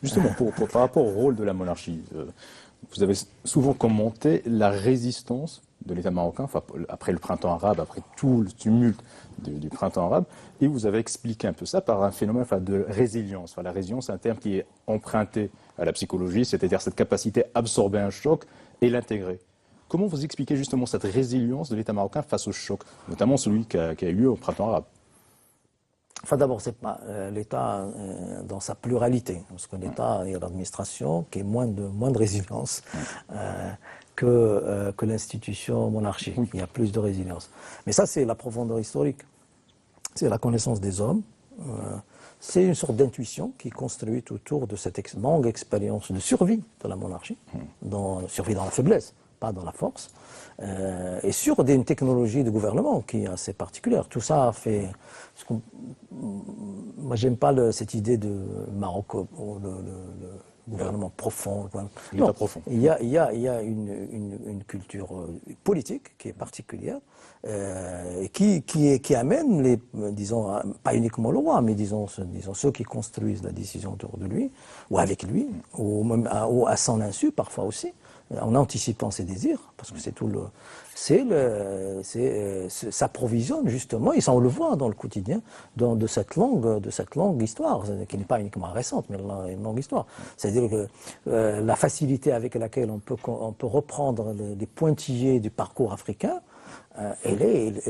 Justement, par rapport au rôle de la monarchie, vous avez souvent commenté la résistance de l'État marocain, enfin, après le printemps arabe, après tout le tumulte du printemps arabe, et vous avez expliqué un peu ça par un phénomène de résilience. Enfin, la résilience, c'est un terme qui est emprunté à la psychologie, c'est-à-dire cette capacité à absorber un choc et l'intégrer. Comment vous expliquez justement cette résilience de l'État marocain face au choc, notamment celui qui a eu lieu au printemps arabe? Enfin, d'abord, c'est pas l'État dans sa pluralité, parce que l'État et l'administration qui est moins de résilience que l'institution monarchique. Oui. Il y a plus de résilience. Mais ça, c'est la profondeur historique. C'est la connaissance des hommes. C'est une sorte d'intuition qui est construite autour de cette longue expérience de survie de la monarchie, survie dans la faiblesse, pas dans la force, et sur une technologie de gouvernement qui est assez particulière. Tout ça fait... Moi, j'aime pas cette idée de Maroc, le gouvernement profond. Il n'est pas profond. Il y a une culture politique qui est particulière, et qui amène disons, pas uniquement le roi, mais disons ceux qui construisent la décision autour de lui, ou avec lui, ou même à son insu parfois aussi, en anticipant ses désirs, parce que c'est tout le... s'approvisionne justement, et ça on le voit dans le quotidien, de cette longue histoire, qui n'est pas uniquement récente, mais une longue histoire. C'est-à-dire que la facilité avec laquelle on peut reprendre les pointillés du parcours africain, elle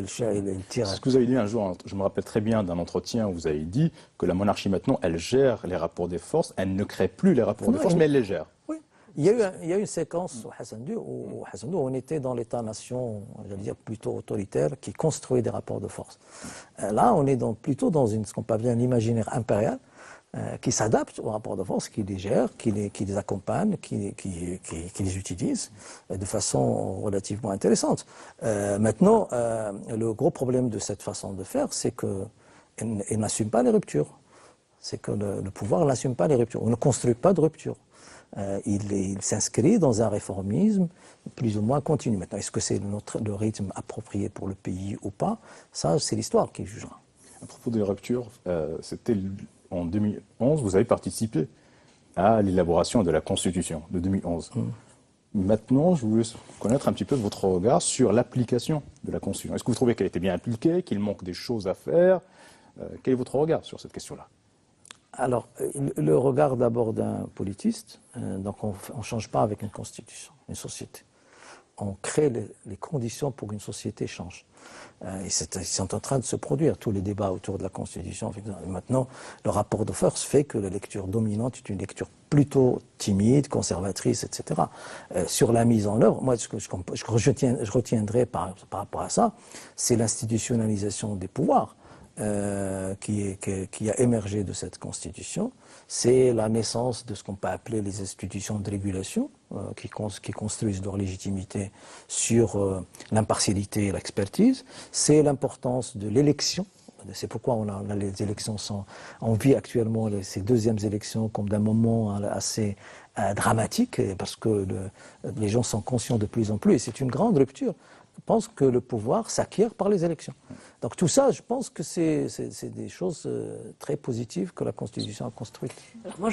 tire... C'est ce que vous avez dit un jour, je me rappelle très bien d'un entretien où vous avez dit que la monarchie maintenant, elle gère les rapports des forces, elle ne crée plus les rapports de force, mais elle les gère. Oui. Il y a une séquence au Hassan II où on était dans l'État-nation, j'allais dire plutôt autoritaire, qui construit des rapports de force. Là, on est plutôt dans ce qu'on peut appeler un imaginaire impérial, qui s'adapte aux rapports de force, qui les gère, qui les accompagne, qui les utilise de façon relativement intéressante. Maintenant, le gros problème de cette façon de faire, c'est qu'elle n'assume pas les ruptures. C'est que le pouvoir n'assume pas les ruptures. On ne construit pas de rupture. Il s'inscrit dans un réformisme plus ou moins continu. Maintenant, est-ce que c'est le rythme approprié pour le pays ou pas? Ça, c'est l'histoire qui jugera. À propos des ruptures, c'était en 2011, vous avez participé à l'élaboration de la Constitution de 2011. Maintenant, je voulais connaître un petit peu votre regard sur l'application de la Constitution. Est-ce que vous trouvez qu'elle était bien appliquée, qu'il manque des choses à faire? Quel est votre regard sur cette question-là? Alors, le regard d'abord d'un politiste, donc on ne change pas avec une constitution, une société. On crée les conditions pour qu'une société change. Et ils sont en train de se produire, tous les débats autour de la constitution. Et maintenant, le rapport de force fait que la lecture dominante est une lecture plutôt timide, conservatrice, etc. Sur la mise en œuvre, moi, ce que je retiendrai par rapport à ça, c'est l'institutionnalisation des pouvoirs. Qui a émergé de cette constitution, c'est la naissance de ce qu'on peut appeler les institutions de régulation, qui construisent leur légitimité sur l'impartialité et l'expertise. C'est l'importance de l'élection. C'est pourquoi les élections on vit actuellement ces deuxièmes élections comme d'un moment assez dramatique, parce que les gens sont conscients de plus en plus, et c'est une grande rupture. Je pense que le pouvoir s'acquiert par les élections. Donc tout ça, je pense que c'est des choses très positives que la Constitution a construites. Alors moi,